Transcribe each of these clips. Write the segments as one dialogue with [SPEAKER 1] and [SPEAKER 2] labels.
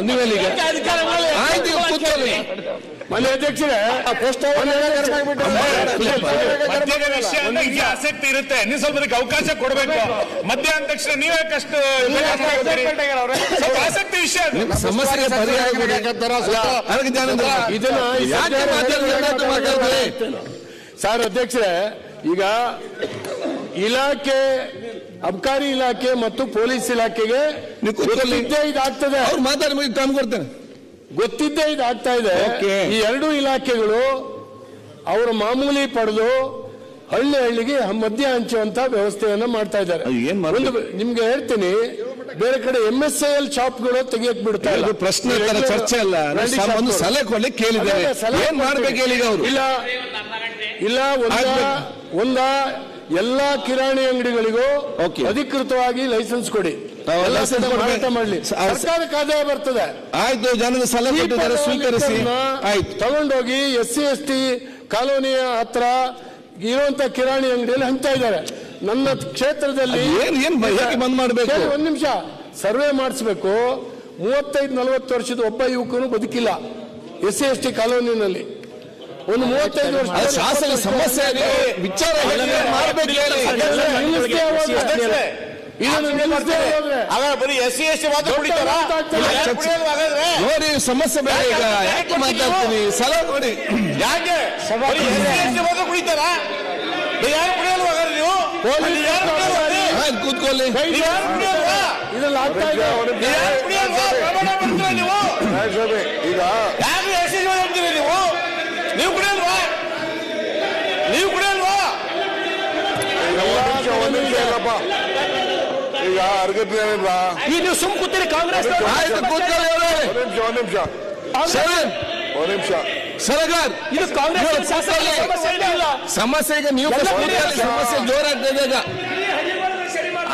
[SPEAKER 1] ನೀವೆಲ್ಲಿಗ ಆಯ್ತು ಕೂತ್ಕೊಳ್ಳಿ.
[SPEAKER 2] ಮನೆ ಅಧ್ಯಕ್ಷರೇ
[SPEAKER 3] ಮದ್ಯದ ವಿಷಯ ನಿಮ್ಗೆ ಆಸಕ್ತಿ ಇರುತ್ತೆ, ನೀವು ಸ್ವಲ್ಪ ಅವಕಾಶ ಕೊಡಬೇಕು. ಮದ್ಯ ಅಂದ ತಕ್ಷಣ ನೀವೇ ಕಷ್ಟ ಆಸಕ್ತಿ ವಿಷಯ
[SPEAKER 1] ಸಮಸ್ಯೆಗೆ ಪರಿಹಾರ
[SPEAKER 2] ಸರ್ ಅಧ್ಯಕ್ಷರೇ, ಈಗ ಇಲಾಖೆ ಅಬಕಾರಿ ಇಲಾಖೆ ಮತ್ತು ಪೊಲೀಸ್ ಇಲಾಖೆಗೆ ಗೊತ್ತಿದ್ದೇ ಇದಾಗ್ತದೆ.
[SPEAKER 1] ಅವ್ರು ಮಾತಾಡಿ ಟೈಮ್ ಕೊಡ್ತೇನೆ.
[SPEAKER 2] ಗೊತ್ತಿದ್ದೇ ಇದಾಗ್ತಾ ಇದೆ. ಈ ಎರಡೂ ಇಲಾಖೆಗಳು ಅವರ ಮಾಮೂಲಿ ಪಡೆದು ಹಳ್ಳಿಗೆ ಮದ್ಯ ಹಂಚುವಂತ ವ್ಯವಸ್ಥೆಯನ್ನ ಮಾಡ್ತಾ ಇದ್ದಾರೆ. ನಿಮ್ಗೆ ಹೇಳ್ತೀನಿ, ಬೇರೆ ಕಡೆ MSIL ಶಾಪ್ಗಳು ತೆಗಿಯಕ್ ಬಿಡ್ತಾ ಇಲ್ಲ.
[SPEAKER 1] ಪ್ರಶ್ನೆ ಚರ್ಚೆ ಅಲ್ಲ, ಒಂದು ಸಲಹೆ ಕೊಡ್ಲಿಕ್ಕೆ ಕೇಳಿದ್ದಾರೆ. ಏನ್ ಮಾಡ್ಬೇಕು ಹೇಳಿ ಅವರು?
[SPEAKER 2] ಇಲ್ಲ ಒಂದ ಎಲ್ಲಾ ಕಿರಾಣಿ ಅಂಗಡಿಗಳಿಗೂ ಅಧಿಕೃತವಾಗಿ ಲೈಸೆನ್ಸ್ ಕೊಡಿ, ಮಾರಾಟ ಮಾಡಲಿ, ಸರ್ಕಾರಕ್ಕೆ ಆದಾಯ ಬರ್ತದೆ.
[SPEAKER 1] ಆಯ್ತು, ಜನರ ಸಲಹೆ ಸ್ವೀಕರಿಸಿ ಆಯ್ತು,
[SPEAKER 2] ತಗೊಂಡೋಗಿ SC ST ಕಾಲೋನಿಯ ಹತ್ರ ಇರುವಂತ ಕಿರಾಣಿ ಅಂಗಡಿಯಲ್ಲಿ ಹಂಚ್ತಾ ಇದ್ದಾರೆ. ನನ್ನ ಕ್ಷೇತ್ರದಲ್ಲಿ
[SPEAKER 1] ಬಂದ್ ಮಾಡಬೇಕು.
[SPEAKER 2] ಒಂದ್ ನಿಮಿಷ ಸರ್ವೆ ಮಾಡಿಸ್ಬೇಕು. 35-40 ವರ್ಷದ ಒಬ್ಬ ಯುವಕನು ಬದುಕಿಲ್ಲ SC ST ಕಾಲೋನಿನಲ್ಲಿ. ಒಂದು 35 ವರ್ಷ
[SPEAKER 1] ಶಾಸನ ಸಮಸ್ಯೆ ವಿಚಾರ ಮಾಡಬೇಕು.
[SPEAKER 3] ಬರೀ SC ST ಮಾತ್ರ ಕುಡಿತಾರ
[SPEAKER 1] ನೋಡಿ, ಸಮಸ್ಯೆ ಬೇಡ. ಈಗ ಯಾಕೆ ಮಾತಾಡ್ತೀನಿ, ಸಲಹೆ ಕೊಡಿ.
[SPEAKER 3] ಯಾಕೆ SC ST ಮಾತ್ರ ಕುಡಿತಾರ? ಯಾರು ಕುಡಿಯಲ್ವಾ ನೀವು?
[SPEAKER 1] ಕೂತ್ಕೊಳ್ಳಿ.
[SPEAKER 2] ಇದೆಲ್ಲ ಆಗ್ತಾ ಇದೆ.
[SPEAKER 3] ಈಗ ಯಾಕೆ SC ಹೇಳ್ತೀರಿ ನೀವು? ನೀವು ಕುಡಿಯಲ್ವಾ? ನೀವು ಕುಡಿಯಲ್ವಾ?
[SPEAKER 2] ಈಗ ಅರ್ಗತ್ನೇನಿಲ್ಲ.
[SPEAKER 3] ಈಗ ನೀವು ಸುಮ್ ಕೂತೀರಿ ಕಾಂಗ್ರೆಸ್.
[SPEAKER 1] ಆಯ್ತು, ಕೂತ್ಕೊಳ್ಳಿ.
[SPEAKER 2] ಒಂದ್ ನಿಮಿಷ
[SPEAKER 1] ಸರಗಾರ್,
[SPEAKER 3] ಇದು ಕಾಂಗ್ರೆಸ್
[SPEAKER 1] ಸಮಸ್ಯೆ. ಈಗ ನೀವು ಸಮಸ್ಯೆ ಜೋರಾಗ್ತದೆ. ಈಗ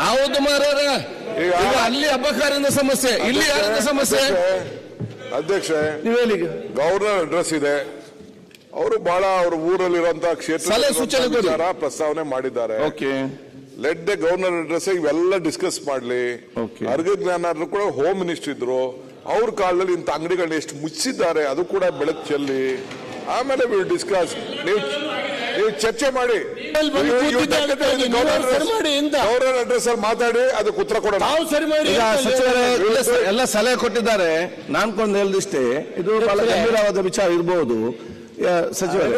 [SPEAKER 1] ಹೌದು ಮಾರಾರ, ಈಗ ಅಲ್ಲಿ ಅಬಕಾರಿಯಿಂದ ಸಮಸ್ಯೆ, ಇಲ್ಲಿ ಯಾರಿಂದ ಸಮಸ್ಯೆ?
[SPEAKER 2] ಅಧ್ಯಕ್ಷ, ಗವರ್ನರ್ ಅಡ್ರೆಸ್ ಇದೆ. ಅವರು ಬಹಳ ಅವ್ರ ಊರಲ್ಲಿರುವಂತಹ ಕ್ಷೇತ್ರ ಪ್ರಸ್ತಾವನೆ ಮಾಡಿದ್ದಾರೆ. ಲೆಟ್ ದ ಗವರ್ನರ್ ಅಡ್ರೆಸ್ ಇವೆಲ್ಲ ಡಿಸ್ಕಸ್ ಮಾಡ್ಲಿ. ಅರ್ಗ ಜ್ಞಾನಾದ್ರು ಕೂಡ ಹೋಮ್ ಮಿನಿಸ್ಟರ್ ಇದ್ರು, ಅವ್ರ ಕಾಲದಲ್ಲಿ ಇಂಥ ಅಂಗಡಿಗಳನ್ನ ಎಷ್ಟು ಮುಚ್ಚಿದ್ದಾರೆ ಅದು ಕೂಡ ಬೆಳಕು ಚೆಲ್ಲಿ ಆಮೇಲೆ ಡಿಸ್ಕಸ್. ನೀವು ಚರ್ಚೆ ಮಾಡಿ ಗವರ್ನರ್ ಅಡ್ರೆಸ್ ಅಲ್ಲಿ ಮಾತಾಡಿ ಅದಕ್ಕೆ ಉತ್ತರ ಕೊಡೋಣ.
[SPEAKER 1] ಸಚಿವರೇ ಎಲ್ಲ ಸಲಹೆ ಕೊಟ್ಟಿದ್ದಾರೆ. ನಾನ್ಕೊಂಡು ಹೇಳಿದಿಷ್ಟೇ, ಇದು ಬಹಳ ಗಂಭೀರವಾದ ವಿಚಾರ ಇರಬಹುದು. ಸಚಿವರೇ,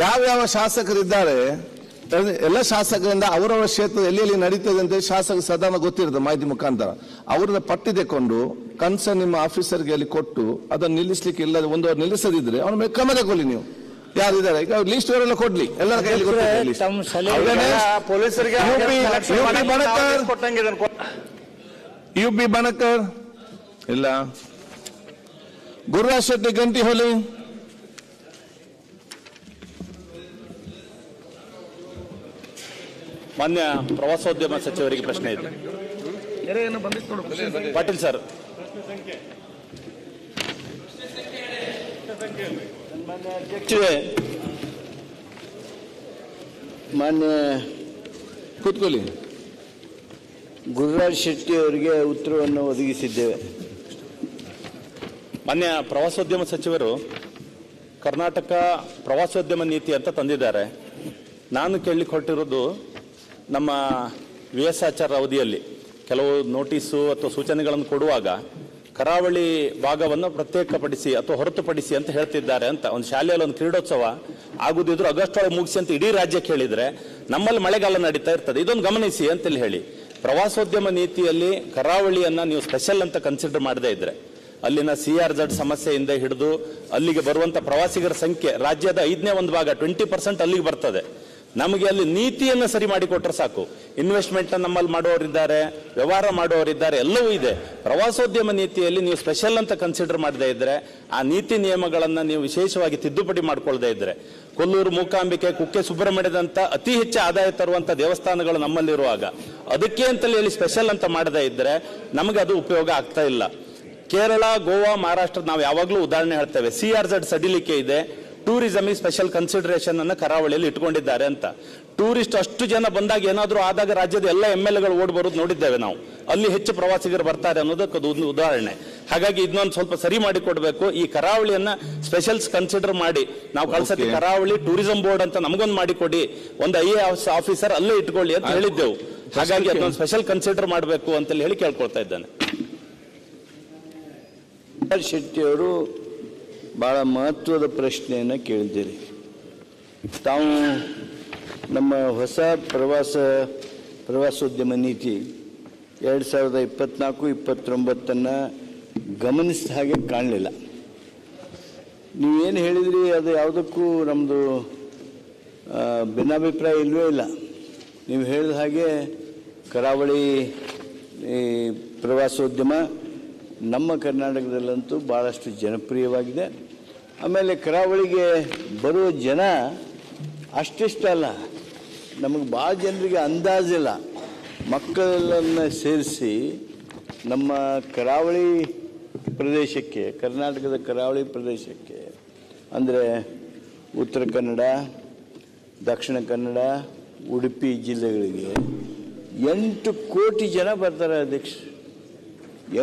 [SPEAKER 1] ಯಾವ್ಯಾವ ಶಾಸಕರಿದ್ದಾರೆ, ಎಲ್ಲ ಶಾಸಕರಿಂದ ಅವರವರ ಕ್ಷೇತ್ರ ಎಲ್ಲಿ ನಡೀತದೆ ಅಂತ ಶಾಸಕ ಸಾಧಾರಣ ಗೊತ್ತಿರುತ್ತೆ, ಮಾಹಿತಿ ಮುಖಾಂತರ ಅವ್ರನ್ನ ಪಟ್ಟಿ ತೆಕೊಂಡು ಕನ್ಸರ್ನ್ ನಿಮ್ಮ ಆಫೀಸರ್ಗೆ ಅಲ್ಲಿ ಕೊಟ್ಟು ಅದನ್ನು ನಿಲ್ಲಿಸ್ಲಿಕ್ಕೆ ಇಲ್ಲ, ಒಂದು ನಿಲ್ಲಿಸದಿದ್ರೆ ಅವನ ಮೇಲೆ ಕ್ರಮ ತಗೊಳ್ಳಿ. ನೀವು ಯಾರಿದ್ದಾರೆ ಈಗ ಲೀಸ್ಟ್ ಅವರೆಲ್ಲ ಕೊಡ್ಲಿ, ಎಲ್ಲರ ಕೈಯಲ್ಲಿ UP ಬಣಕರ್ ಇಲ್ಲ, ಗುರುರಾಜ್ ಶೆಟ್ಟಿ ಗಂಟಿಹೊಳಿ,
[SPEAKER 4] ಮಾನ್ಯ ಪ್ರವಾಸೋದ್ಯಮ ಸಚಿವರಿಗೆ ಪ್ರಶ್ನೆ ಇದೆ. ಪಾಟೀಲ್ ಸರ್,
[SPEAKER 5] ಮಾನ್ಯ
[SPEAKER 1] ಕೂತ್ಕೊಳ್ಳಿ.
[SPEAKER 5] ಗುರುರಾಜ್ ಶೆಟ್ಟಿ ಅವರಿಗೆ ಉತ್ತರವನ್ನು ಒದಗಿಸಿದ್ದೇವೆ.
[SPEAKER 4] ಮಾನ್ಯ ಪ್ರವಾಸೋದ್ಯಮ ಸಚಿವರು ಕರ್ನಾಟಕ ಪ್ರವಾಸೋದ್ಯಮ ನೀತಿ ಅಂತ ತಂದಿದ್ದಾರೆ. ನಾನು ಕೇಳಲಿಕ್ಕೆ ಹೊರಟಿರೋದು, ನಮ್ಮ VS ಅವಧಿಯಲ್ಲಿ ಕೆಲವು ನೋಟಿಸು ಅಥವಾ ಸೂಚನೆಗಳನ್ನು ಕೊಡುವಾಗ ಕರಾವಳಿ ಭಾಗವನ್ನು ಪ್ರತ್ಯೇಕಪಡಿಸಿ ಅಥವಾ ಹೊರತುಪಡಿಸಿ ಅಂತ ಹೇಳ್ತಿದ್ದಾರೆ ಅಂತ. ಒಂದು ಶಾಲೆಯಲ್ಲಿ ಒಂದು ಕ್ರೀಡೋತ್ಸವ ಆಗುದಿದ್ರು ಆಗಸ್ಟ್ ಒಳಗೆ ಮುಗಿಸಿ ಅಂತ ಇಡೀ ರಾಜ್ಯಕ್ಕೆ ಹೇಳಿದ್ರೆ, ನಮ್ಮಲ್ಲಿ ಮಳೆಗಾಲ ನಡೀತಾ ಇರ್ತದೆ, ಇದೊಂದು ಗಮನಿಸಿ ಅಂತೇಳಿ ಹೇಳಿ. ಪ್ರವಾಸೋದ್ಯಮ ನೀತಿಯಲ್ಲಿ ಕರಾವಳಿಯನ್ನ ನೀವು ಸ್ಪೆಷಲ್ ಅಂತ ಕನ್ಸಿಡರ್ ಮಾಡದೇ ಇದ್ರೆ, ಅಲ್ಲಿನ CRZ ಸಮಸ್ಯೆಯಿಂದ ಹಿಡಿದು ಅಲ್ಲಿಗೆ ಬರುವಂತ ಪ್ರವಾಸಿಗರ ಸಂಖ್ಯೆ ರಾಜ್ಯದ 5ನೇ 1 ಭಾಗ 20% ಅಲ್ಲಿಗೆ ಬರ್ತದೆ. ನಮಗೆ ಅಲ್ಲಿ ನೀತಿಯನ್ನು ಸರಿ ಮಾಡಿಕೊಟ್ರೆ ಸಾಕು. ಇನ್ವೆಸ್ಟ್ಮೆಂಟ್ ನಮ್ಮಲ್ಲಿ ಮಾಡೋರಿದ್ದಾರೆ, ವ್ಯವಹಾರ ಮಾಡೋರಿದ್ದಾರೆ, ಎಲ್ಲವೂ ಇದೆ. ಪ್ರವಾಸೋದ್ಯಮ ನೀತಿಯಲ್ಲಿ ನೀವು ಸ್ಪೆಷಲ್ ಅಂತ ಕನ್ಸಿಡರ್ ಮಾಡದೇ ಇದ್ರೆ, ಆ ನೀತಿ ನಿಯಮಗಳನ್ನು ನೀವು ವಿಶೇಷವಾಗಿ ತಿದ್ದುಪಡಿ ಮಾಡ್ಕೊಳ್ಳದೇ ಇದ್ರೆ, ಕೊಲ್ಲೂರು ಮೂಕಾಂಬಿಕೆ, ಕುಕ್ಕೆ ಸುಬ್ರಹ್ಮಣ್ಯದಂತ ಅತಿ ಹೆಚ್ಚು ಆದಾಯ ತರುವಂತ ದೇವಸ್ಥಾನಗಳು ನಮ್ಮಲ್ಲಿರುವಾಗ ಅದಕ್ಕೆ ಅಂತಲೇ ಹೇಳಿ ಸ್ಪೆಷಲ್ ಅಂತ ಮಾಡದೇ ಇದ್ರೆ ನಮಗೆ ಅದು ಉಪಯೋಗ ಆಗ್ತಾ ಇಲ್ಲ. ಕೇರಳ, ಗೋವಾ, ಮಹಾರಾಷ್ಟ್ರ ನಾವು ಯಾವಾಗಲೂ ಉದಾಹರಣೆ ಹೇಳ್ತೇವೆ. CRZ ಸಡಿಲಿಕೆ ಇದೆ, ಟೂರಿಸಮ್ ಸ್ಪೆಷಲ್ ಕನ್ಸಿಡರೇಷನ್ ಅನ್ನು ಕರಾವಳಿಯಲ್ಲಿ ಇಟ್ಕೊಂಡಿದ್ದಾರೆ ಅಂತ. ಟೂರಿಸ್ಟ್ ಅಷ್ಟು ಜನ ಬಂದಾಗ ಏನಾದರೂ ಆದಾಗ ರಾಜ್ಯದ ಎಲ್ಲ MLAಗಳು ಓಡ್ ಬರೋದು ನೋಡಿದ್ದೇವೆ ನಾವು. ಅಲ್ಲಿ ಹೆಚ್ಚು ಪ್ರವಾಸಿಗರು ಬರ್ತಾರೆ ಅನ್ನೋದಕ್ಕೆ ಅದು ಒಂದು ಉದಾಹರಣೆ. ಹಾಗಾಗಿ ಇದನ್ನೊಂದು ಸ್ವಲ್ಪ ಸರಿ ಮಾಡಿ ಕೊಡಬೇಕು. ಈ ಕರಾವಳಿಯನ್ನ ಸ್ಪೆಷಲ್ಸ್ ಕನ್ಸಿಡರ್ ಮಾಡಿ ನಾವು ಕಳ್ಸತಿ ಕರಾವಳಿ ಟೂರಿಸಂ ಬೋರ್ಡ್ ಅಂತ ನಮಗೊಂದು ಮಾಡಿ ಕೊಡಿ, ಒಂದು IAS ಆಫೀಸರ್ ಅಲ್ಲೇ ಇಟ್ಕೊಳ್ಳಿ ಅಂತ ಹೇಳಿದ್ದೆವು. ಹಾಗಾಗಿ ಅದೊಂದು ಸ್ಪೆಷಲ್ ಕನ್ಸಿಡರ್ ಮಾಡಬೇಕು ಅಂತ ಹೇಳಿ ಕೇಳ್ಕೊಳ್ತಾ ಇದ್ದಾನೆ.
[SPEAKER 5] ಶೆಟ್ಟಿ ಅವರು ಬಹಳ ಮಹತ್ವದ ಪ್ರಶ್ನೆಯನ್ನು ಕೇಳಿದ್ದೀರಿ. ತಾವು ನಮ್ಮ ಹೊಸ ಪ್ರವಾಸೋದ್ಯಮ ನೀತಿ 2024-29 ಗಮನಿಸಿದ ಹಾಗೆ ಕಾಣಲಿಲ್ಲ. ನೀವೇನು ಹೇಳಿದ್ರಿ ಅದು ಯಾವುದಕ್ಕೂ ನಮ್ಮದು ಭಿನ್ನಾಭಿಪ್ರಾಯ ಇಲ್ಲವೇ ಇಲ್ಲ. ನೀವು ಹೇಳಿದ ಹಾಗೆ ಕರಾವಳಿ ಪ್ರವಾಸೋದ್ಯಮ ನಮ್ಮ ಕರ್ನಾಟಕದಲ್ಲಂತೂ ಭಾಳಷ್ಟು ಜನಪ್ರಿಯವಾಗಿದೆ. ಆಮೇಲೆ ಕರಾವಳಿಗೆ ಬರುವ ಜನ ಅಷ್ಟಿಷ್ಟಲ್ಲ, ನಮಗೆ ಭಾಳ ಜನರಿಗೆ ಅಂದಾಜಿಲ್ಲ. ಮಕ್ಕಳನ್ನು ಸೇರಿಸಿ ನಮ್ಮ ಕರಾವಳಿ ಪ್ರದೇಶಕ್ಕೆ, ಕರ್ನಾಟಕದ ಕರಾವಳಿ ಪ್ರದೇಶಕ್ಕೆ ಅಂದರೆ ಉತ್ತರ ಕನ್ನಡ, ದಕ್ಷಿಣ ಕನ್ನಡ, ಉಡುಪಿ ಜಿಲ್ಲೆಗಳಿಗೆ 8 ಕೋಟಿ ಜನ ಬರ್ತಾರೆ ಅಧ್ಯಕ್ಷ.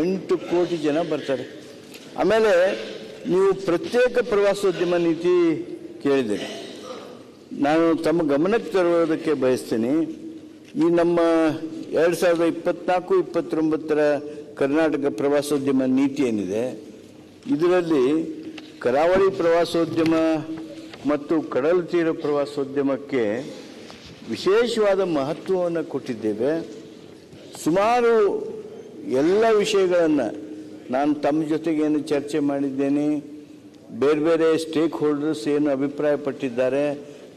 [SPEAKER 5] 8 ಕೋಟಿ ಜನ ಬರ್ತಾರೆ. ಆಮೇಲೆ ನೀವು ಪ್ರತ್ಯೇಕ ಪ್ರವಾಸೋದ್ಯಮ ನೀತಿ ಕೇಳಿದ್ದೀರಿ. ನಾನು ತಮ್ಮ ಗಮನಕ್ಕೆ ತರುವುದಕ್ಕೆ ಬಯಸ್ತೀನಿ. ಈ ನಮ್ಮ 2024-29 ಕರ್ನಾಟಕ ಪ್ರವಾಸೋದ್ಯಮ ನೀತಿ ಏನಿದೆ, ಇದರಲ್ಲಿ ಕರಾವಳಿ ಪ್ರವಾಸೋದ್ಯಮ ಮತ್ತು ಕಡಲ ತೀರ ಪ್ರವಾಸೋದ್ಯಮಕ್ಕೆ ವಿಶೇಷವಾದ ಮಹತ್ವವನ್ನು ಕೊಟ್ಟಿದ್ದೇವೆ. ಸುಮಾರು ಎಲ್ಲ ವಿಷಯಗಳನ್ನು ನಾನು ತಮ್ಮ ಜೊತೆಗೇನು ಚರ್ಚೆ ಮಾಡಿದ್ದೇನೆ, ಬೇರೆ ಬೇರೆ ಸ್ಟೇಕ್ ಹೋಲ್ಡರ್ಸ್ ಏನು ಅಭಿಪ್ರಾಯಪಟ್ಟಿದ್ದಾರೆ,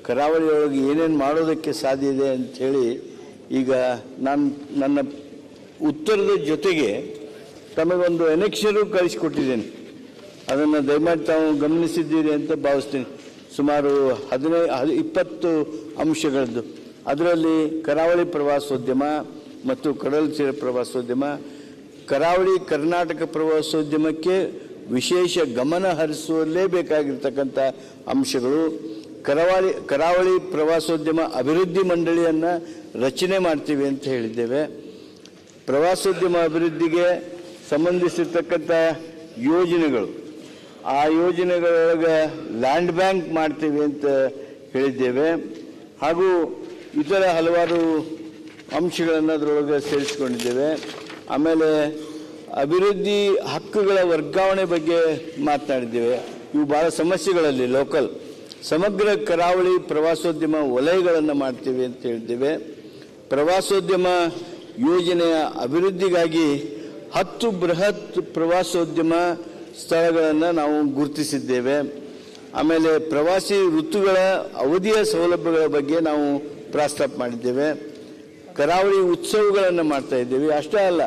[SPEAKER 5] ಕರಾವಳಿಯೊಳಗೆ ಏನೇನು ಮಾಡೋದಕ್ಕೆ ಸಾಧ್ಯ ಇದೆ ಅಂಥೇಳಿ ಈಗ ನಾನು ನನ್ನ ಉತ್ತರದ ಜೊತೆಗೆ ತಮಗೊಂದು ಎನೆಕ್ಷರು ಕಳಿಸಿಕೊಟ್ಟಿದ್ದೇನೆ. ಅದನ್ನು ದಯಮಾಡಿ ತಾವು ಗಮನಿಸಿದ್ದೀರಿ ಅಂತ ಭಾವಿಸ್ತೀನಿ. ಸುಮಾರು 20 ಅಂಶಗಳದ್ದು. ಅದರಲ್ಲಿ ಕರಾವಳಿ ಪ್ರವಾಸೋದ್ಯಮ ಮತ್ತು ಕಡಲ ತೀರ ಪ್ರವಾಸೋದ್ಯಮ, ಕರಾವಳಿ ಕರ್ನಾಟಕ ಪ್ರವಾಸೋದ್ಯಮಕ್ಕೆ ವಿಶೇಷ ಗಮನ ಹರಿಸುವಲ್ಲೇ ಬೇಕಾಗಿರ್ತಕ್ಕಂಥ ಅಂಶಗಳು. ಕರಾವಳಿ ಪ್ರವಾಸೋದ್ಯಮ ಅಭಿವೃದ್ಧಿ ಮಂಡಳಿಯನ್ನು ರಚನೆ ಮಾಡ್ತೀವಿ ಅಂತ ಹೇಳಿದ್ದೇವೆ. ಪ್ರವಾಸೋದ್ಯಮ ಅಭಿವೃದ್ಧಿಗೆ ಸಂಬಂಧಿಸಿರ್ತಕ್ಕಂಥ ಯೋಜನೆಗಳು, ಆ ಯೋಜನೆಗಳೊಳಗೆ ಲ್ಯಾಂಡ್ ಬ್ಯಾಂಕ್ ಮಾಡ್ತೀವಿ ಅಂತ ಹೇಳಿದ್ದೇವೆ. ಹಾಗೂ ಇತರ ಹಲವಾರು ಅಂಶಗಳನ್ನು ಅದರೊಳಗೆ ಸೇರಿಸಿಕೊಂಡಿದ್ದೇವೆ. ಆಮೇಲೆ ಅಭಿವೃದ್ಧಿ ಹಕ್ಕುಗಳ ವರ್ಗಾವಣೆ ಬಗ್ಗೆ ಮಾತನಾಡಿದ್ದೇವೆ. ಇವು ಭಾಳ ಸಮಸ್ಯೆಗಳಲ್ಲಿ ಲೋಕಲ್ ಸಮಗ್ರ ಕರಾವಳಿ ಪ್ರವಾಸೋದ್ಯಮ ವಲಯಗಳನ್ನು ಮಾಡ್ತೀವಿ ಅಂತ ಹೇಳಿದ್ದೇವೆ. ಪ್ರವಾಸೋದ್ಯಮ ಯೋಜನೆಯ ಅಭಿವೃದ್ಧಿಗಾಗಿ 10 ಬೃಹತ್ ಪ್ರವಾಸೋದ್ಯಮ ಸ್ಥಳಗಳನ್ನು ನಾವು ಗುರುತಿಸಿದ್ದೇವೆ. ಆಮೇಲೆ ಪ್ರವಾಸಿ ಋತುಗಳ ಅವಧಿಯ ಸೌಲಭ್ಯಗಳ ಬಗ್ಗೆ ನಾವು ಪ್ರಸ್ತಾಪ ಮಾಡಿದ್ದೇವೆ. ಕರಾವಳಿ ಉತ್ಸವಗಳನ್ನು ಮಾಡ್ತಾ ಇದ್ದೇವೆ. ಅಷ್ಟೇ ಅಲ್ಲ,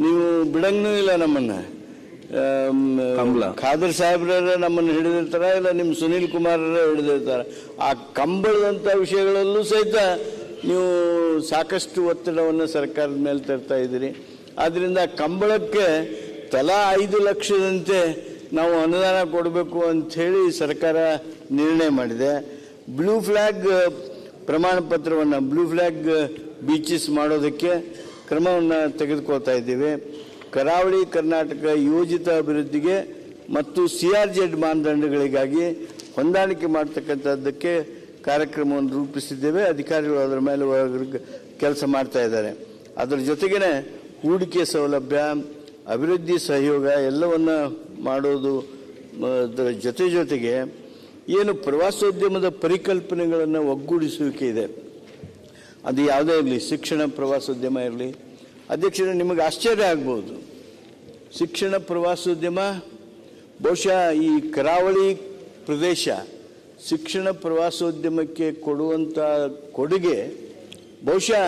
[SPEAKER 5] ನೀವು ಬಿಡಂಗೂ ಇಲ್ಲ ನಮ್ಮನ್ನು. ಖಾದರ್ ಸಾಹೇಬ್ರ ನಮ್ಮನ್ನು ಹಿಡಿದಿರ್ತಾರ, ಇಲ್ಲ ನಿಮ್ಮ ಸುನೀಲ್ ಕುಮಾರರ ಹಿಡಿದಿರ್ತಾರೆ. ಆ ಕಂಬಳದಂಥ ವಿಷಯಗಳಲ್ಲೂ ಸಹಿತ ನೀವು ಸಾಕಷ್ಟು ಒತ್ತಡವನ್ನು ಸರ್ಕಾರದ ಮೇಲೆ ತರ್ತಾ ಇದ್ದೀರಿ. ಆದ್ದರಿಂದ ಕಂಬಳಕ್ಕೆ ತಲಾ 5 ಲಕ್ಷದಂತೆ ನಾವು ಅನುದಾನ ಕೊಡಬೇಕು ಅಂಥೇಳಿ ಸರ್ಕಾರ ನಿರ್ಣಯ ಮಾಡಿದೆ. ಬ್ಲೂ ಫ್ಲ್ಯಾಗ್ ಪ್ರಮಾಣ ಪತ್ರವನ್ನು, ಬ್ಲೂ ಫ್ಲ್ಯಾಗ್ ಬೀಚಸ್ ಮಾಡೋದಕ್ಕೆ ಕ್ರಮವನ್ನು ತೆಗೆದುಕೊಳ್ತಾ ಇದ್ದೇವೆ. ಕರಾವಳಿ ಕರ್ನಾಟಕ ಯೋಜಿತ ಅಭಿವೃದ್ಧಿಗೆ ಮತ್ತು CRZ ಮಾನದಂಡಗಳಿಗಾಗಿ ಹೊಂದಾಣಿಕೆ ಮಾಡ್ತಕ್ಕಂಥದ್ದಕ್ಕೆ ಕಾರ್ಯಕ್ರಮವನ್ನು ರೂಪಿಸಿದ್ದೇವೆ. ಅಧಿಕಾರಿಗಳು ಅದರ ಮೇಲೆ ಕೆಲಸ ಮಾಡ್ತಾ ಇದ್ದಾರೆ. ಅದರ ಜೊತೆಗೇ ಹೂಡಿಕೆ ಸೌಲಭ್ಯ, ಅಭಿವೃದ್ಧಿ ಸಹಯೋಗ ಎಲ್ಲವನ್ನು ಮಾಡೋದು. ಅದರ ಜೊತೆಗೆ ಏನು ಪ್ರವಾಸೋದ್ಯಮದ ಪರಿಕಲ್ಪನೆಗಳನ್ನು ಒಗ್ಗೂಡಿಸುವಿಕೆ ಇದೆ, ಅದು ಯಾವುದೇ ಇರಲಿ, ಶಿಕ್ಷಣ ಪ್ರವಾಸೋದ್ಯಮ ಇರಲಿ. ಅಧ್ಯಕ್ಷರೇ, ನಿಮಗೆ ಆಶ್ಚರ್ಯ ಆಗ್ಬೋದು, ಶಿಕ್ಷಣ ಪ್ರವಾಸೋದ್ಯಮ ಬಹುಶಃ ಈ ಕರಾವಳಿ ಪ್ರದೇಶ ಶಿಕ್ಷಣ ಪ್ರವಾಸೋದ್ಯಮಕ್ಕೆ ಕೊಡುವಂಥ ಕೊಡುಗೆ ಬಹುಶಃ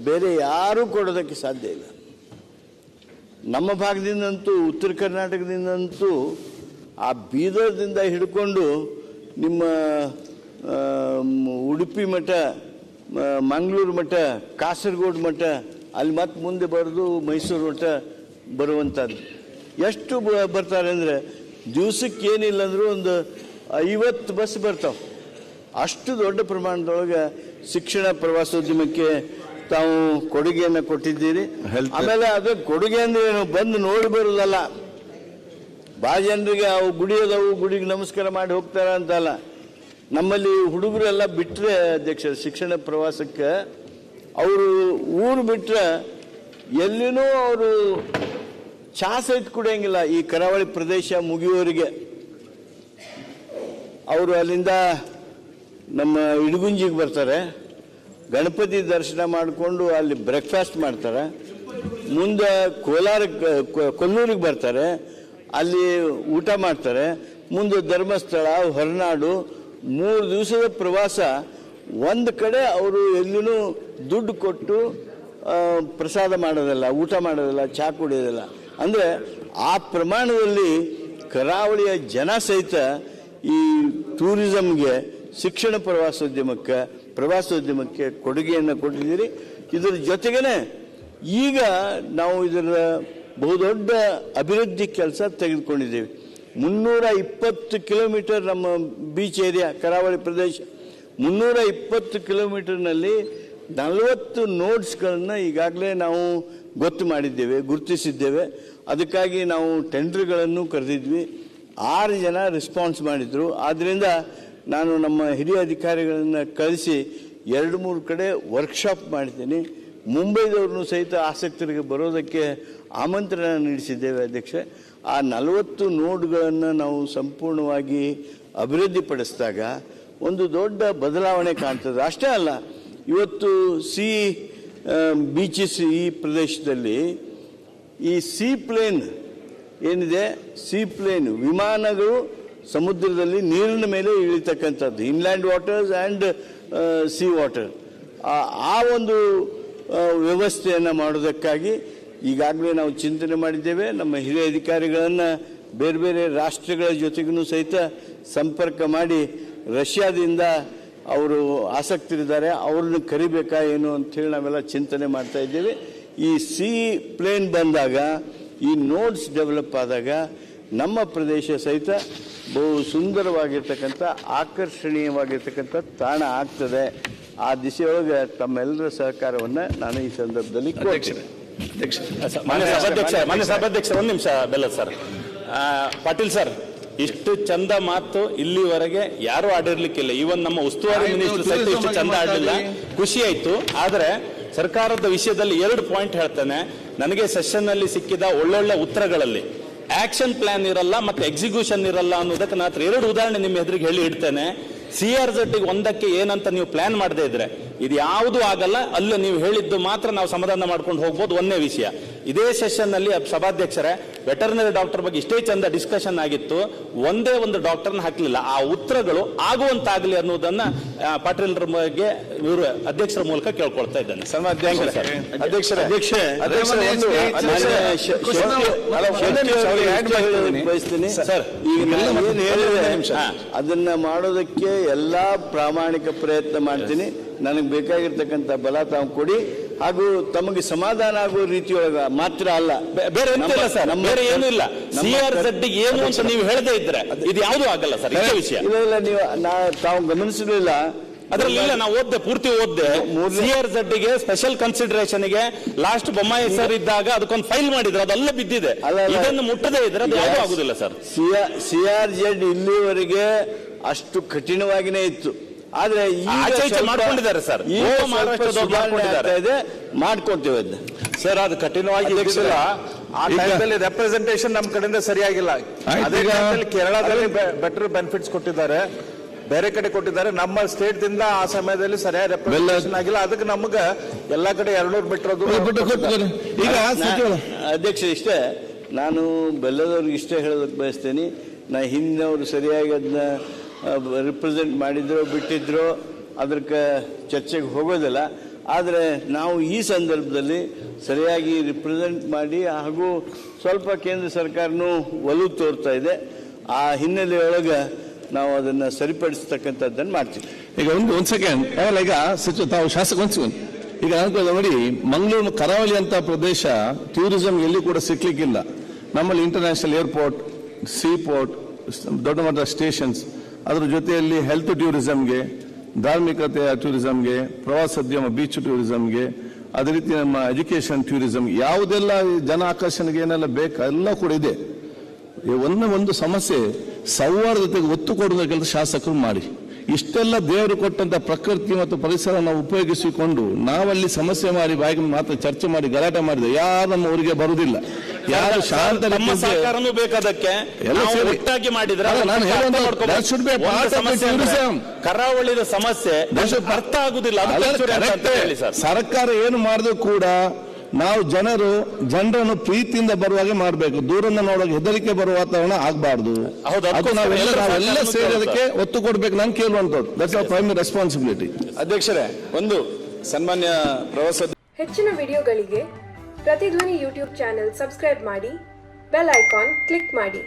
[SPEAKER 5] ಬೇರೆ ಯಾರೂ ಕೊಡೋದಕ್ಕೆ ಸಾಧ್ಯ ಇಲ್ಲ. ನಮ್ಮ ಭಾಗದಿಂದಂತೂ, ಉತ್ತರ ಕರ್ನಾಟಕದಿಂದಂತೂ ಆ ಬೀದರ್ದಿಂದ ಹಿಡ್ಕೊಂಡು ನಿಮ್ಮ ಉಡುಪಿ ಮಠ, ಮಂಗಳೂರು ಮಠ, ಕಾಸರಗೋಡು ಮಠ, ಅಲ್ಲಿ ಮತ್ತೆ ಮುಂದೆ ಬರೆದು ಮೈಸೂರು ಮಠ ಬರುವಂಥದ್ದು. ಎಷ್ಟು ಬರ್ತಾರೆ ಅಂದರೆ ದಿವಸಕ್ಕೆ ಏನಿಲ್ಲ ಅಂದರೂ ಒಂದು 50 ಬಸ್ ಬರ್ತಾವೆ. ಅಷ್ಟು ದೊಡ್ಡ ಪ್ರಮಾಣದೊಳಗೆ ಶಿಕ್ಷಣ ಪ್ರವಾಸೋದ್ಯಮಕ್ಕೆ ತಾವು ಕೊಡುಗೆಯನ್ನು ಕೊಟ್ಟಿದ್ದೀರಿ. ಆಮೇಲೆ ಅದು ಕೊಡುಗೆ ಅಂದ್ರೆ ಏನು, ಬಂದು ನೋಡಿ ಬರೋದಲ್ಲ. ಭಾಳ ಜನರಿಗೆ ಅವು ಗುಡಿ ಅದಾವು, ಗುಡಿಗೆ ನಮಸ್ಕಾರ ಮಾಡಿ ಹೋಗ್ತಾರ ಅಂತಲ್ಲ. ನಮ್ಮಲ್ಲಿ ಹುಡುಗರೆಲ್ಲ ಬಿಟ್ಟರೆ ಅಧ್ಯಕ್ಷ ಶಿಕ್ಷಣ ಪ್ರವಾಸಕ್ಕೆ ಅವರು ಊರು ಬಿಟ್ಟರೆ ಎಲ್ಲಿನೂ ಅವರು ಚಾ ಸಹಿತ ಕುಡಿಯಂಗಿಲ್ಲ. ಈ ಕರಾವಳಿ ಪ್ರದೇಶ ಮುಗಿಯೋರಿಗೆ ಅವರು ಅಲ್ಲಿಂದ ನಮ್ಮ ಇಡಗುಂಜಿಗೆ ಬರ್ತಾರೆ, ಗಣಪತಿ ದರ್ಶನ ಮಾಡಿಕೊಂಡು ಅಲ್ಲಿ ಬ್ರೇಕ್ಫಾಸ್ಟ್ ಮಾಡ್ತಾರೆ, ಮುಂದೆ ಕೊಲ್ಲೂರಿಗೆ ಬರ್ತಾರೆ, ಅಲ್ಲಿ ಊಟ ಮಾಡ್ತಾರೆ, ಮುಂದೆ ಧರ್ಮಸ್ಥಳ, ಹೊರನಾಡು 3 ದಿವಸದ ಪ್ರವಾಸ. ಒಂದು ಕಡೆ ಅವರು ಎಲ್ಲಿನೂ ದುಡ್ಡು ಕೊಟ್ಟು ಪ್ರಸಾದ ಮಾಡೋದಿಲ್ಲ, ಊಟ ಮಾಡೋದಿಲ್ಲ, ಚಹಾ ಕುಡಿಯೋದಿಲ್ಲ. ಅಂದರೆ ಆ ಪ್ರಮಾಣದಲ್ಲಿ ಕರಾವಳಿಯ ಜನ ಸಹಿತ ಈ ಟೂರಿಸಂಗೆ, ಶಿಕ್ಷಣ ಪ್ರವಾಸೋದ್ಯಮಕ್ಕೆ ಕೊಡುಗೆಯನ್ನು ಕೊಟ್ಟಿದ್ದೀರಿ. ಇದರ ಜೊತೆಗೇನೆ ಈಗ ನಾವು ಇದರ ಬಹುದೊಡ್ಡ ಅಭಿವೃದ್ಧಿ ಕೆಲಸ ತೆಗೆದುಕೊಂಡಿದ್ದೀವಿ. 320 ಕಿಲೋಮೀಟರ್ ನಮ್ಮ ಬೀಚ್ ಏರಿಯಾ, ಕರಾವಳಿ ಪ್ರದೇಶ 320 ಕಿಲೋಮೀಟರ್ನಲ್ಲಿ 40 ನೋಡ್ಸ್ಗಳನ್ನು ಈಗಾಗಲೇ ನಾವು ಗುರುತಿಸಿದ್ದೇವೆ. ಅದಕ್ಕಾಗಿ ನಾವು ಟೆಂಡರ್ಗಳನ್ನು ಕರೆದಿದ್ವಿ. 6 ಜನ ರೆಸ್ಪಾನ್ಸ್ ಮಾಡಿದ್ರು. ಆದ್ದರಿಂದ ನಾನು ನಮ್ಮ ಹಿರಿಯ ಅಧಿಕಾರಿಗಳನ್ನು ಕಳಿಸಿ 2-3 ಕಡೆ ವರ್ಕ್ಶಾಪ್ ಮಾಡಿದ್ದೀನಿ. ಮುಂಬೈದವ್ರನ್ನೂ ಸಹಿತ ಆಸಕ್ತರಿಗೆ ಬರೋದಕ್ಕೆ ಆಮಂತ್ರಣ ನೀಡಿಸಿದ್ದೇವೆ ಅಧ್ಯಕ್ಷ. ಆ 40 ನೋಡ್ಗಳನ್ನು ನಾವು ಸಂಪೂರ್ಣವಾಗಿ ಅಭಿವೃದ್ಧಿಪಡಿಸಿದಾಗ ಒಂದು ದೊಡ್ಡ ಬದಲಾವಣೆ ಕಾಣ್ತದೆ. ಅಷ್ಟೇ ಅಲ್ಲ, ಇವತ್ತು ಬೀಚಸ್ ಈ ಪ್ರದೇಶದಲ್ಲಿ ಈ ಪ್ಲೇನ್ ಏನಿದೆ, ಪ್ಲೇನ್ ವಿಮಾನಗಳು ಸಮುದ್ರದಲ್ಲಿ ನೀರಿನ ಮೇಲೆ ಇಳಿತಕ್ಕಂಥದ್ದು, inland waters and sea water, ಆ ಒಂದು ವ್ಯವಸ್ಥೆಯನ್ನು ಮಾಡೋದಕ್ಕಾಗಿ ಈಗಾಗಲೇ ನಾವು ಚಿಂತನೆ ಮಾಡಿದ್ದೇವೆ. ನಮ್ಮ ಹಿರಿಯ ಅಧಿಕಾರಿಗಳನ್ನು ಬೇರೆ ಬೇರೆ ರಾಷ್ಟ್ರಗಳ ಜೊತೆಗೂ ಸಹಿತ ಸಂಪರ್ಕ ಮಾಡಿ, ರಷ್ಯಾದಿಂದ ಅವರು ಆಸಕ್ತರಿದ್ದಾರೆ, ಅವ್ರನ್ನ ಕರಿಬೇಕಾ ಏನು ಅಂಥೇಳಿ ನಾವೆಲ್ಲ ಚಿಂತನೆ ಮಾಡ್ತಾ ಇದ್ದೇವೆ. ಈ ಪ್ಲೇನ್ ಬಂದಾಗ, ಈ ನೋಡ್ಸ್ ಡೆವಲಪ್ ಆದಾಗ ನಮ್ಮ ಪ್ರದೇಶ ಸಹಿತ ಬಹು ಸುಂದರವಾಗಿರ್ತಕ್ಕಂಥ, ಆಕರ್ಷಣೀಯವಾಗಿರ್ತಕ್ಕಂಥ ತಾಣ ಆಗ್ತದೆ. ಆ ದಿಶೆಯೊಳಗೆ ತಮ್ಮೆಲ್ಲರ ಸಹಕಾರವನ್ನು ನಾನು ಈ ಸಂದರ್ಭದಲ್ಲಿ ಕೋರ್ತೀನಿ.
[SPEAKER 4] ಮಾನ್ಯ ಸಭಾಧ್ಯಕ್ಷ, ಒಂದು ನಿಮಿಷ ಬೆಲ್ಲ ಸರ್. ಪಾಟೀಲ್ ಸರ್, ಇಷ್ಟು ಚಂದ ಮಾತು ಇಲ್ಲಿವರೆಗೆ ಯಾರು ಆಡಿರ್ಲಿಕ್ಕಿಲ್ಲ. ಈವನ್ ನಮ್ಮ ಉಸ್ತುವಾರಿ ಮಿನಿಸ್ಟರ್ ಸಹಿತ ಇಷ್ಟು ಚಂದ ಆಡಲಿಲ್ಲ. ಖುಷಿ ಆಯ್ತು. ಆದ್ರೆ ಸರ್ಕಾರದ ವಿಷಯದಲ್ಲಿ 2 ಪಾಯಿಂಟ್ ಹೇಳ್ತೇನೆ. ನನಗೆ ಸೆಷನ್ ನಲ್ಲಿ ಸಿಕ್ಕಿದ ಒಳ್ಳೊಳ್ಳೆ ಉತ್ತರಗಳಲ್ಲಿ ಆಕ್ಷನ್ ಪ್ಲಾನ್ ಇರಲ್ಲ ಮತ್ತೆ ಎಕ್ಸಿಕ್ಯೂಷನ್ ಇರಲ್ಲ ಅನ್ನೋದಕ್ಕೆ ನಾನು 2 ಉದಾಹರಣೆ ನಿಮ್ಮ ಎದುರಿಗೆ ಹೇಳಿ ಇಡ್ತೇನೆ. CRZ ಒಂದಕ್ಕೆ ಏನಂತ ನೀವು ಪ್ಲಾನ್ ಮಾಡದೇ ಇದ್ರೆ ಇದು ಯಾವುದೂ ಆಗಲ್ಲ. ಅಲ್ಲಿ ನೀವು ಹೇಳಿದ್ದು ಮಾತ್ರ ನಾವು ಸಮಾಧಾನ ಮಾಡ್ಕೊಂಡು ಹೋಗ್ಬೋದು. ಒಂದೇ ವಿಷಯ, ಇದೇ ಸೆಷನ್ ನಲ್ಲಿ ಸಭಾಧ್ಯಕ್ಷರೇ ವೆಟರ್ನರಿ ಡಾಕ್ಟರ್ ಬಗ್ಗೆ ಇಷ್ಟೇ ಚಂದ ಡಿಸ್ಕಷನ್ ಆಗಿತ್ತು, ಒಂದೇ ಒಂದು ಡಾಕ್ಟರ್ನ ಹಾಕಲಿಲ್ಲ. ಆ ಉತ್ತರಗಳು ಆಗುವಂತಾಗಲಿ ಅನ್ನೋದನ್ನ ಪಾಟೀಲ್ರ ಬಗ್ಗೆ ಇವರು ಅಧ್ಯಕ್ಷರ ಮೂಲಕ ಕೇಳ್ಕೊಳ್ತಾ ಇದ್ದೇನೆ.
[SPEAKER 5] ಅದನ್ನ ಮಾಡೋದಕ್ಕೆ ಎಲ್ಲಾ ಪ್ರಾಮಾಣಿಕ ಪ್ರಯತ್ನ ಮಾಡ್ತೀನಿ. ನನಗೆ ಬೇಕಾಗಿರ್ತಕ್ಕಂಥ ಬಲ ತಾವು ಕೊಡಿ, ಹಾಗೂ ತಮಗೆ ಸಮಾಧಾನ ಆಗುವ ರೀತಿಯೊಳಗ ಮಾತ್ರ ಅಲ್ಲ,
[SPEAKER 4] ಬೇರೆ ಎಂತ ಇಲ್ಲ ಸರ್. ಬೇರೆ ಏನೂ ಇಲ್ಲ. CRZ ಏನು ಅಂತ ನೀವು ಹೇಳದೇ ಇದ್ರೆ ಇದು ಯಾವುದೂ ಆಗಲ್ಲ ಸರ್. ಇದೇ ವಿಷಯ
[SPEAKER 5] ಇಲ್ಲ, ನೀವು ತಾವು ಗಮನಿಸಲಿಲ್ಲ.
[SPEAKER 4] ಅದರಲ್ಲಿ ಇಲ್ಲ, ನಾವು ಪೂರ್ತಿ ಓದ್ದೆ. CRZ ಗೆ ಸ್ಪೆಷಲ್ ಕನ್ಸಿಡರೇಷನ್ ಗೆ ಲಾಸ್ಟ್ ಬೊಮ್ಮಾಯಿ ಸರ್ ಇದ್ದಾಗ ಅದಕ್ಕೊಂದು ಫೈಲ್ ಮಾಡಿದ್ರು, ಅದೆಲ್ಲ ಬಿದ್ದಿದೆ. ಇದನ್ನು ಮುಟ್ಟದೇ ಇದ್ರೆ ಅದು ಯಾವುದೂ ಆಗುದಿಲ್ಲ ಸರ್.
[SPEAKER 5] CRZ ಇಲ್ಲಿವರೆಗೆ ಅಷ್ಟು ಕಠಿಣವಾಗಿನೇ ಇತ್ತು. ಆದ್ರೆ
[SPEAKER 4] ಮಾಡ್ಕೊಂಡಿದ್ದಾರೆ ಸರ್,
[SPEAKER 5] ಮಾಡ್ಕೊಳ್ತೇವೆ
[SPEAKER 6] ಸರ್. ಅದು ಕಠಿಣವಾಗಿ ಆ ಟೈಮಲ್ಲಿ ರೆಪ್ರೆಸೆಂಟೇಷನ್ ನಮ್ಮ ಕಡೆಯಿಂದ ಸರಿಯಾಗಿಲ್ಲ. ಅದೇ ಕೇರಳದಲ್ಲಿ ಬೆಟರ್ ಬೆನಿಫಿಟ್ಸ್ ಕೊಟ್ಟಿದ್ದಾರೆ, ಬೇರೆ ಕಡೆ ಕೊಟ್ಟಿದ್ದಾರೆ. ನಮ್ಮ ಸ್ಟೇಟ್ ದಿಂದ ಆ ಸಮಯದಲ್ಲಿ ಸರಿಯಾಗಿ ರೆಪ್ರೆಸೆಂಟೇಷನ್ ಆಗಿಲ್ಲ. ಅದಕ್ಕೆ ನಮ್ಗೆ ಎಲ್ಲಾ ಕಡೆ 200 ಬಿಟ್ಟಿರೋದು.
[SPEAKER 5] ಈಗ ಅಧ್ಯಕ್ಷ, ಇಷ್ಟೇ ನಾನು ಬೆಲ್ಲದವ್ರಿಗೆ ಇಷ್ಟೇ ಹೇಳೋದಕ್ಕೆ ಬಯಸ್ತೇನೆ. ನಾ ಹಿಂದಿನವರು ಸರಿಯಾಗಿ ಅದನ್ನ ರಿಪ್ರೆಸೆಂಟ್ ಮಾಡಿದ್ರು ಬಿಟ್ಟಿದ್ರು ಅದಕ್ಕೆ ಚರ್ಚೆಗೆ ಹೋಗೋದಿಲ್ಲ. ಆದರೆ ನಾವು ಈ ಸಂದರ್ಭದಲ್ಲಿ ಸರಿಯಾಗಿ ರಿಪ್ರೆಸೆಂಟ್ ಮಾಡಿ, ಹಾಗೂ ಸ್ವಲ್ಪ ಕೇಂದ್ರ ಸರ್ಕಾರನೂ ಒಲವು ತೋರ್ತಾ ಇದೆ. ಆ ಹಿನ್ನೆಲೆಯೊಳಗೆ ನಾವು ಅದನ್ನು ಸರಿಪಡಿಸ್ತಕ್ಕಂಥದ್ದನ್ನು ಮಾಡ್ತೀವಿ.
[SPEAKER 1] ಈಗ ಒಂದು ಸೆಕೆಂಡ್, ಈಗ ಸಚಿವ ತಾವು ಶಾಸಕ ಈಗ ನೋಡಿ, ಮಂಗಳೂರು ಕರಾವಳಿ ಅಂತ ಪ್ರದೇಶ ಟೂರಿಸಂ ಎಲ್ಲಿ ಕೂಡ ಸಿಕ್ಲಿಕ್ಕಿಲ್ಲ. ನಮ್ಮಲ್ಲಿ ಇಂಟರ್ನ್ಯಾಷನಲ್ ಏರ್ಪೋರ್ಟ್, ಸೀ ಪೋರ್ಟ್, ದೊಡ್ಡ ಮಟ್ಟದ ಸ್ಟೇಷನ್ಸ್, ಅದರ ಜೊತೆಯಲ್ಲಿ ಹೆಲ್ತ್ ಟೂರಿಸಂಗೆ, ಧಾರ್ಮಿಕತೆಯ ಟೂರಿಸಂಗೆ, ಪ್ರವಾಸೋದ್ಯಮ ಬೀಚ್ ಟೂರಿಸಂಗೆ, ಅದೇ ರೀತಿ ನಮ್ಮ ಎಜುಕೇಶನ್ ಟೂರಿಸಂ, ಯಾವುದೆಲ್ಲ ಜನ ಆಕರ್ಷಣೆಗೆ ಏನೆಲ್ಲ ಬೇಕು ಎಲ್ಲ ಕೂಡ ಇದೆ. ಒಂದು ಸಮಸ್ಯೆ ಸೌಹಾರ್ದತೆಗೆ ಒತ್ತು ಕೊಡುವ ಕೆಲಸ ಶಾಸಕರು ಮಾಡಿ. ಇಷ್ಟೆಲ್ಲ ದೇವರು ಕೊಟ್ಟಂತ ಪ್ರಕೃತಿ ಮತ್ತು ಪರಿಸರ ನಾವು ಉಪಯೋಗಿಸಿಕೊಂಡು ನಾವಲ್ಲಿ ಸಮಸ್ಯೆ ಮಾಡಿ ಬಾಯಿಗೆ ಮಾತ್ರ ಚರ್ಚೆ ಮಾಡಿ ಗಲಾಟೆ ಮಾಡಿದ್ರೆ ಯಾರು ನಮ್ಮ ಊರಿಗೆ ಬರುವುದಿಲ್ಲ. ಯಾರು ಶಾಂತ
[SPEAKER 4] ನಮ್ಮ ಸಹಕಾರನೂ ಬೇಕಾದಕ್ಕೆ ಒಟ್ಟಾಗಿ ಮಾಡಿದ್ರೆ ಕರಾವಳಿದ ಸಮಸ್ಯೆ ಅರ್ಥ ಆಗುದಿಲ್ಲ.
[SPEAKER 1] ಸರ್ಕಾರ ಏನು ಮಾಡಿದ್ರು ಕೂಡ ನಾವು ಜನರನ್ನು ಪ್ರೀತಿಯಿಂದ ಬರುವಾಗೆ ಮಾಡಬೇಕು. ದೂರದಿಂದ ನೋಡುವಾಗ ಹೆದರಿಕೆ ಬರುವ ವಾತಾವರಣ ಆಗಬಾರ್ದು. ನಾವೆಲ್ಲ ಸೇರಿ ಅದಕ್ಕೆ ಒತ್ತು ಕೊಡ್ಬೇಕು. ನಾನು ಕೇಳುವಂತದ್ದು ದಟ್ಸ್ ಅವರ್ ಪ್ರೈಮರಿ ರೆಸ್ಪಾನ್ಸಿಬಿಲಿಟಿ.
[SPEAKER 7] ಅಧ್ಯಕ್ಷರೇ, ಒಂದು ಸನ್ಮಾನ್ಯ ಪ್ರವಾಸ
[SPEAKER 8] ಹೆಚ್ಚಿನ ವಿಡಿಯೋಗಳಿಗೆ ಪ್ರತಿಧ್ವನಿ ಯೂಟ್ಯೂಬ್ ಚಾನೆಲ್ ಸಬ್ಸ್ಕ್ರೈಬ್ ಮಾಡಿ, ಬೆಲ್ ಐಕಾನ್ ಕ್ಲಿಕ್ ಮಾಡಿ.